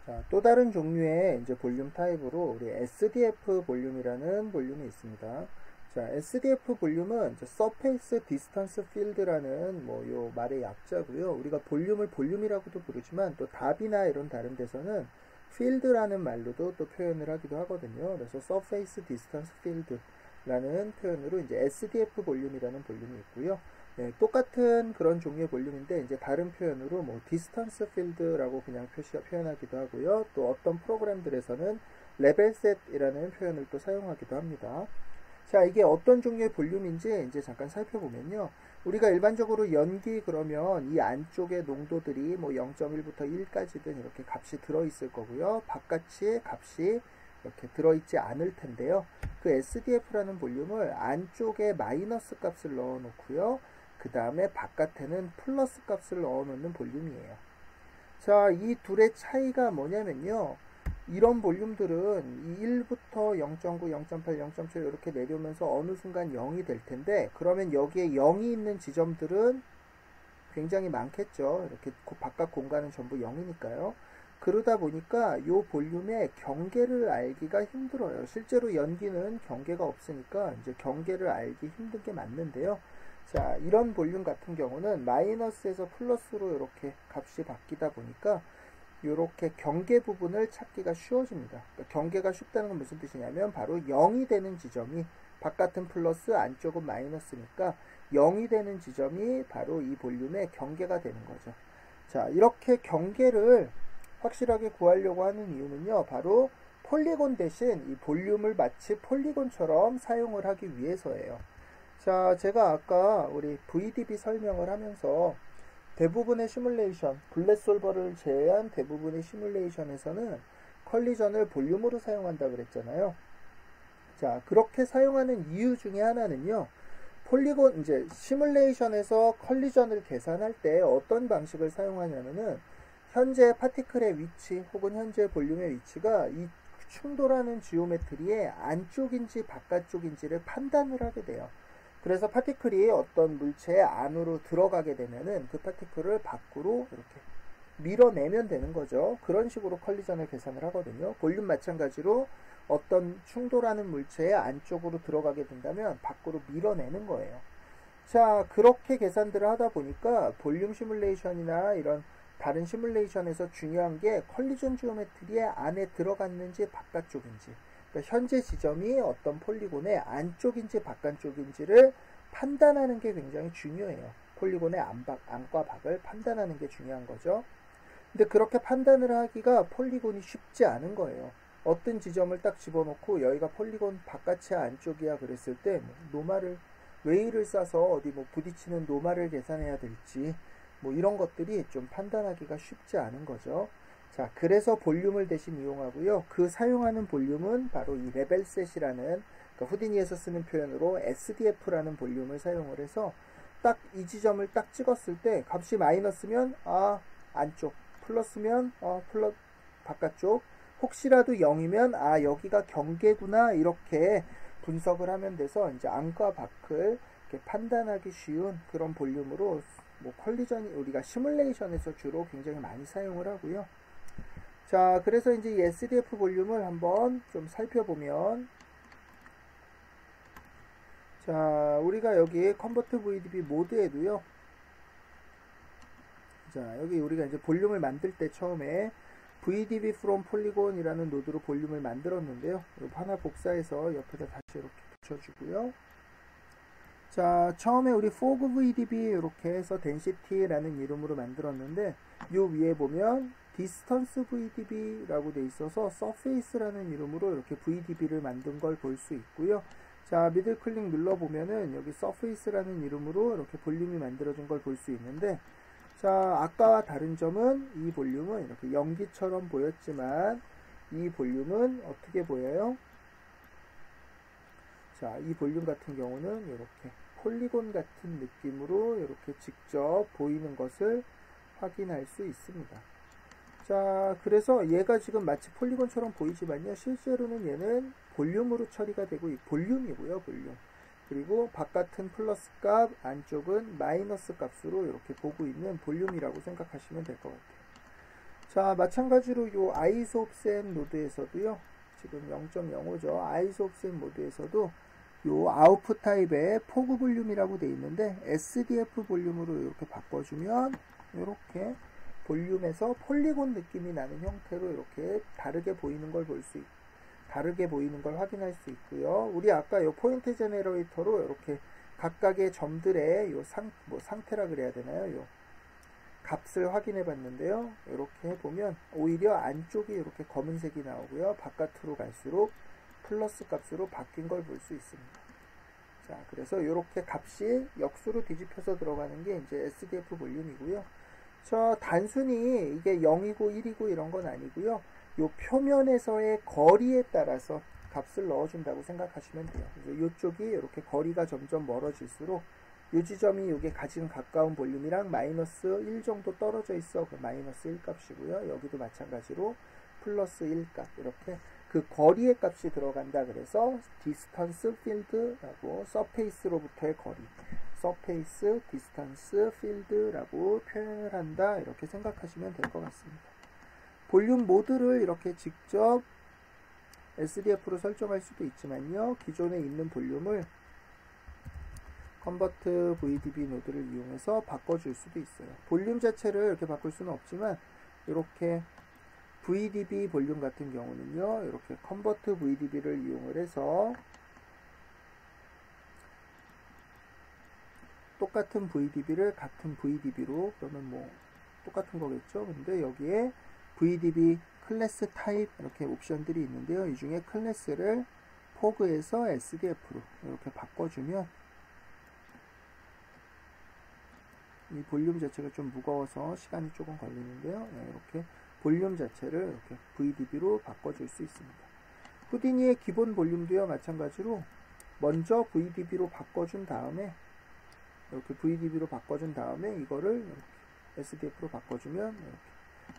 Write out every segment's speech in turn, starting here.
자, 또 다른 종류의 이제 볼륨 타입으로 우리 SDF 볼륨이라는 볼륨이 있습니다. 자, SDF 볼륨은 Surface Distance Field라는 뭐 요 말의 약자고요. 우리가 볼륨을 볼륨이라고도 부르지만 또 답이나 이런 다른 데서는 field라는 말로도 또 표현을 하기도 하거든요. 그래서 Surface Distance Field라는 표현으로 이제 SDF 볼륨이라는 볼륨이 있고요. 네, 똑같은 그런 종류의 볼륨인데 이제 다른 표현으로 뭐 디스턴스 필드라고 그냥 표현하기도 하고요. 또 어떤 프로그램들에서는 레벨셋이라는 표현을 또 사용하기도 합니다. 자, 이게 어떤 종류의 볼륨인지 이제 잠깐 살펴보면요. 우리가 일반적으로 연기 그러면 이 안쪽에 농도들이 뭐 0.1부터 1까지든 이렇게 값이 들어있을 거고요. 바깥이 값이 이렇게 들어있지 않을 텐데요. 그 SDF라는 볼륨을 안쪽에 마이너스 값을 넣어 놓고요. 그 다음에 바깥에는 플러스 값을 넣어 놓는 볼륨이에요. 자, 이 둘의 차이가 뭐냐면요. 이런 볼륨들은 1부터 0.9, 0.8, 0.7 이렇게 내려오면서 어느 순간 0이 될 텐데, 그러면 여기에 0이 있는 지점들은 굉장히 많겠죠. 이렇게 바깥 공간은 전부 0이니까요. 그러다 보니까 이 볼륨의 경계를 알기가 힘들어요. 실제로 연기는 경계가 없으니까 이제 경계를 알기 힘든 게 맞는데요. 자, 이런 볼륨 같은 경우는 마이너스에서 플러스로 이렇게 값이 바뀌다 보니까 이렇게 경계 부분을 찾기가 쉬워집니다. 그러니까 경계가 쉽다는 건 무슨 뜻이냐면 바로 0이 되는 지점이 바깥은 플러스 안쪽은 마이너스니까 0이 되는 지점이 바로 이 볼륨의 경계가 되는 거죠. 자, 이렇게 경계를 확실하게 구하려고 하는 이유는요. 바로 폴리곤 대신 이 볼륨을 마치 폴리곤처럼 사용을 하기 위해서예요. 자, 제가 아까 우리 VDB 설명을 하면서 대부분의 시뮬레이션, 블랙솔버를 제외한 대부분의 시뮬레이션에서는 컬리전을 볼륨으로 사용한다 그랬잖아요. 자, 그렇게 사용하는 이유 중에 하나는요. 폴리곤, 이제 시뮬레이션에서 컬리전을 계산할 때 어떤 방식을 사용하냐면은 현재 파티클의 위치 혹은 현재 볼륨의 위치가 이 충돌하는 지오메트리의 안쪽인지 바깥쪽인지를 판단을 하게 돼요. 그래서 파티클이 어떤 물체의 안으로 들어가게 되면은 그 파티클을 밖으로 이렇게 밀어내면 되는 거죠. 그런 식으로 컬리전을 계산을 하거든요. 볼륨 마찬가지로 어떤 충돌하는 물체의 안쪽으로 들어가게 된다면 밖으로 밀어내는 거예요. 자, 그렇게 계산들을 하다 보니까 볼륨 시뮬레이션이나 이런 다른 시뮬레이션에서 중요한 게 컬리전 지오메트리의 안에 들어갔는지 바깥쪽인지, 그러니까 현재 지점이 어떤 폴리곤의 안쪽인지 바깥쪽인지를 판단하는 게 굉장히 중요해요. 폴리곤의 안과 밖을 판단하는 게 중요한 거죠. 근데 그렇게 판단을 하기가 폴리곤이 쉽지 않은 거예요. 어떤 지점을 딱 집어넣고 여기가 폴리곤 바깥이야 안쪽이야 그랬을 때 노말을 웨이를 싸서 어디 뭐 부딪히는 노말을 계산해야 될지 뭐 이런 것들이 좀 판단하기가 쉽지 않은 거죠. 자, 그래서 볼륨을 대신 이용하고요. 그 사용하는 볼륨은 바로 이 레벨셋이라는, 그러니까 후디니에서 쓰는 표현으로 SDF라는 볼륨을 사용을 해서 딱 이 지점을 딱 찍었을 때 값이 마이너스면 안쪽, 플러스면 바깥쪽, 혹시라도 0이면 여기가 경계구나 이렇게 분석을 하면 돼서 이제 안과 밖을 이렇게 판단하기 쉬운 그런 볼륨으로 뭐 컬리전이 우리가 시뮬레이션에서 주로 굉장히 많이 사용을 하고요. 자, 그래서 이제 이 SDF 볼륨을 한번 좀 살펴보면, 자, 우리가 여기 컨버트 VDB 모드에도요. 자, 여기 우리가 이제 볼륨을 만들 때 처음에 VDB from polygon이라는 노드로 볼륨을 만들었는데요. 이거 하나 복사해서 옆에다 다시 이렇게 붙여주고요. 자, 처음에 우리 fog VDB 이렇게 해서 density라는 이름으로 만들었는데 요 위에 보면 distance VDB라고 돼 있어서 surface라는 이름으로 이렇게 VDB를 만든 걸 볼 수 있고요. 자, 미들 클릭 눌러보면은 여기 surface라는 이름으로 이렇게 볼륨이 만들어진 걸 볼 수 있는데, 자, 아까와 다른 점은 이 볼륨은 이렇게 연기처럼 보였지만 이 볼륨은 어떻게 보여요? 자, 이 볼륨 같은 경우는 이렇게 폴리곤 같은 느낌으로 이렇게 직접 보이는 것을 확인할 수 있습니다. 자, 그래서 얘가 지금 마치 폴리곤처럼 보이지만요, 실제로는 얘는 볼륨으로 처리가 되고 볼륨이고요, 볼륨. 그리고 바깥은 플러스 값, 안쪽은 마이너스 값으로 이렇게 보고 있는 볼륨이라고 생각하시면 될 것 같아요. 자, 마찬가지로 요 아이소 옵셋 모드에서도요, 지금 0.05죠. 아이소 옵셋 모드에서도 요 아웃풋 타입의 포그 볼륨이라고 되어 있는데 SDF 볼륨으로 이렇게 바꿔주면 이렇게 볼륨에서 폴리곤 느낌이 나는 형태로 이렇게 다르게 보이는 걸 다르게 보이는 걸 확인할 수 있고요. 우리 아까 요 포인트 제네레이터로 이렇게 각각의 점들의 요 상태라 그래야 되나요? 요 값을 확인해 봤는데요. 이렇게 해보면 오히려 안쪽이 이렇게 검은색이 나오고요. 바깥으로 갈수록 플러스 값으로 바뀐 걸 볼 수 있습니다. 자, 그래서 이렇게 값이 역수로 뒤집혀서 들어가는 게 이제 SDF 볼륨이고요. 저 단순히 이게 0이고 1이고 이런 건 아니고요. 요 표면에서의 거리에 따라서 값을 넣어준다고 생각하시면 돼요. 그래서 이쪽이 이렇게 거리가 점점 멀어질수록 요 지점이 요게 가장 가까운 볼륨이랑 마이너스 1 정도 떨어져 있어. 그 마이너스 1 값이고요. 여기도 마찬가지로 플러스 1 값. 이렇게 그 거리의 값이 들어간다. 그래서 디스턴스 필드라고 서페이스로부터의 거리. 서페이스 디스턴스 필드라고 표현을 한다. 이렇게 생각하시면 될 것 같습니다. 볼륨 모드를 이렇게 직접 SDF로 설정할 수도 있지만요. 기존에 있는 볼륨을 컨버트 VDB 노드를 이용해서 바꿔줄 수도 있어요. 볼륨 자체를 이렇게 바꿀 수는 없지만 이렇게 VDB 볼륨 같은 경우는요. 이렇게 컨버트 VDB를 이용을 해서 똑같은 VDB를 같은 VDB로 그러면 뭐 똑같은 거겠죠. 근데 여기에 VDB 클래스 타입 이렇게 옵션들이 있는데요. 이 중에 클래스를 포그에서 SDF로 이렇게 바꿔주면 이 볼륨 자체가 좀 무거워서 시간이 조금 걸리는데요. 네, 이렇게 볼륨 자체를 이렇게 VDB로 바꿔줄 수 있습니다. 후디니의 기본 볼륨도요. 마찬가지로 먼저 VDB로 바꿔준 다음에 이렇게 VDB로 바꿔준 다음에 이거를 이렇게 SDF로 바꿔주면 이렇게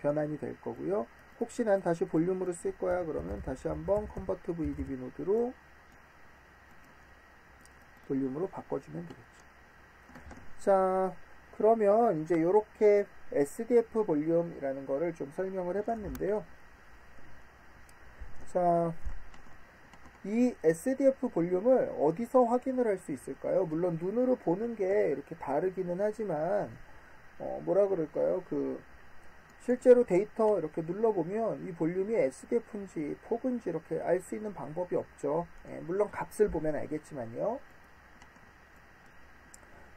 변환이 될 거고요. 혹시 난 다시 볼륨으로 쓸 거야 그러면 다시 한번 컨버트 VDB 노드로 볼륨으로 바꿔주면 되겠죠. 자, 그러면 이제 이렇게 SDF 볼륨이라는 거를 좀 설명을 해봤는데요. 자, 이 SDF 볼륨을 어디서 확인을 할 수 있을까요? 물론 눈으로 보는 게 이렇게 다르기는 하지만 뭐라 그럴까요? 실제로 데이터 이렇게 눌러보면 이 볼륨이 SDF인지 포그인지 이렇게 알 수 있는 방법이 없죠. 물론 값을 보면 알겠지만요.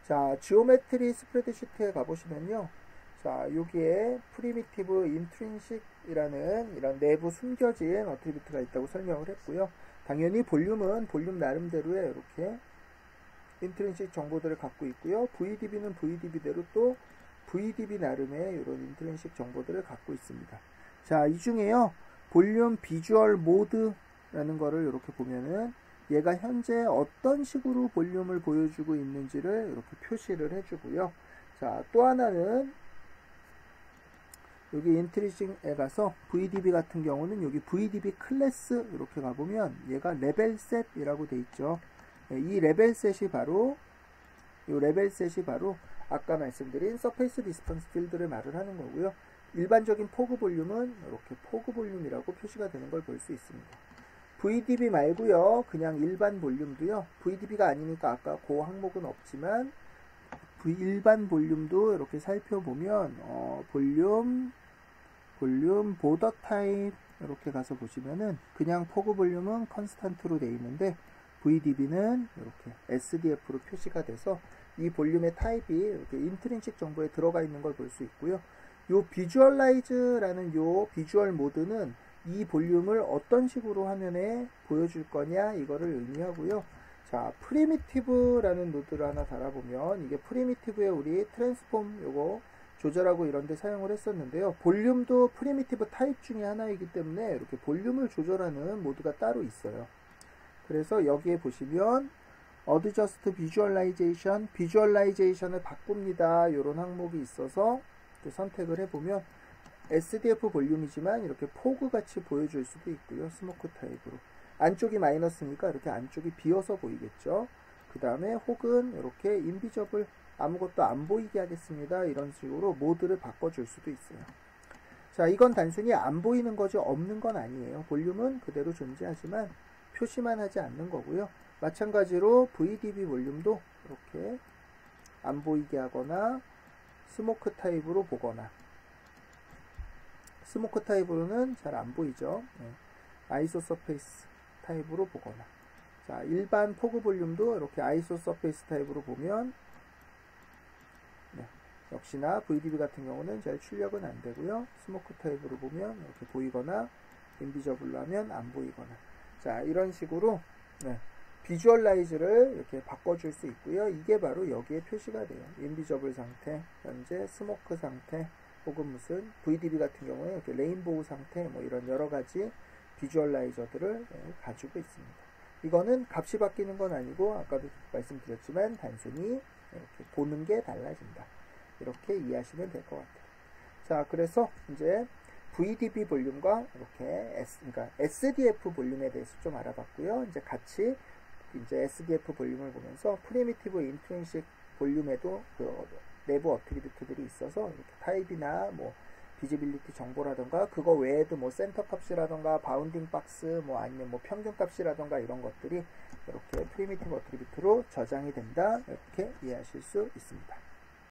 자, 지오메트리 스프레드시트에 가보시면요. 자, 여기에 프리미티브 인트린식이라는 이런 내부 숨겨진 어트리뷰트가 있다고 설명을 했고요. 당연히 볼륨은 볼륨 나름대로의 이렇게 인트린식 정보들을 갖고 있고요. VDB는 VDB대로 또 VDB 나름의 이런 인트린식 정보들을 갖고 있습니다. 자, 이 중에요. 볼륨 비주얼 모드라는 거를 이렇게 보면은 얘가 현재 어떤 식으로 볼륨을 보여주고 있는지를 이렇게 표시를 해주고요. 자, 또 하나는 여기 인트리싱에 가서 VDB 같은 경우는 여기 VDB 클래스 이렇게 가보면 얘가 레벨 셋이라고 돼 있죠. 이 레벨 셋이 바로 아까 말씀드린 서페이스 디스턴스 필드를 말을 하는 거고요. 일반적인 포그 볼륨은 이렇게 포그 볼륨이라고 표시가 되는 걸 볼 수 있습니다. VDB 말고요. 그냥 일반 볼륨도요. VDB가 아니니까 아까 그 항목은 없지만 일반 볼륨도 이렇게 살펴보면 볼륨 보더 타입 이렇게 가서 보시면은 그냥 포그 볼륨은 컨스탄트로 되어 있는데 VDB는 이렇게 SDF로 표시가 돼서 이 볼륨의 타입이 이렇게 인트린식 정보에 들어가 있는 걸 볼 수 있고요. 요 비주얼라이즈라는 요 비주얼 모드는 이 볼륨을 어떤 식으로 화면에 보여줄 거냐 이거를 의미하고요. 자, 프리미티브라는 노드를 하나 달아보면 이게 프리미티브에 우리 트랜스폼 요거 조절하고 이런 데 사용을 했었는데요. 볼륨도 프리미티브 타입 중에 하나이기 때문에 이렇게 볼륨을 조절하는 모드가 따로 있어요. 그래서 여기에 보시면 Adjust Visualization, 비주얼라이제이션을 바꿉니다. 이런 항목이 있어서 선택을 해보면 SDF 볼륨이지만 이렇게 포그 같이 보여줄 수도 있고요. 스모크 타입으로. 안쪽이 마이너스니까 이렇게 안쪽이 비어서 보이겠죠. 그 다음에 혹은 이렇게 인비저블 아무것도 안 보이게 하겠습니다. 이런 식으로 모드를 바꿔줄 수도 있어요. 자, 이건 단순히 안 보이는 거지 없는 건 아니에요. 볼륨은 그대로 존재하지만 표시만 하지 않는 거고요. 마찬가지로 VDB 볼륨도 이렇게 안 보이게 하거나 스모크 타입으로 보거나, 스모크 타입으로는 잘 안 보이죠. 아이소 서페이스 타입으로 보거나, 자, 일반 포그 볼륨도 이렇게 아이소 서페이스 타입으로 보면 역시나 VDB 같은 경우는 잘 출력은 안 되고요. 스모크 타입으로 보면 이렇게 보이거나, 인비저블로 하면 안 보이거나, 자, 이런 식으로 비주얼라이즈를 이렇게 바꿔줄 수 있고요. 이게 바로 여기에 표시가 돼요. 인비저블 상태, 현재 스모크 상태, 혹은 무슨 VDB 같은 경우에 이렇게 레인보우 상태, 뭐 이런 여러 가지 비주얼라이저들을 가지고 있습니다. 이거는 값이 바뀌는 건 아니고 아까도 말씀드렸지만 단순히 이렇게 보는 게 달라진다. 이렇게 이해하시면 될 것 같아요. 자, 그래서 이제 VDB 볼륨과 이렇게 그러니까 SDF 볼륨에 대해서 좀 알아봤고요. 이제 같이 이제 SDF 볼륨을 보면서 프리미티브 인트린식 볼륨에도 그 내부 어트리뷰트들이 있어서 이렇게 타입이나 뭐 비지빌리티 정보라던가 그거 외에도 뭐 센터 값이라던가 바운딩 박스 뭐 아니면 뭐 평균 값이라던가 이런 것들이 이렇게 프리미티브 어트리뷰트로 저장이 된다. 이렇게 이해하실 수 있습니다.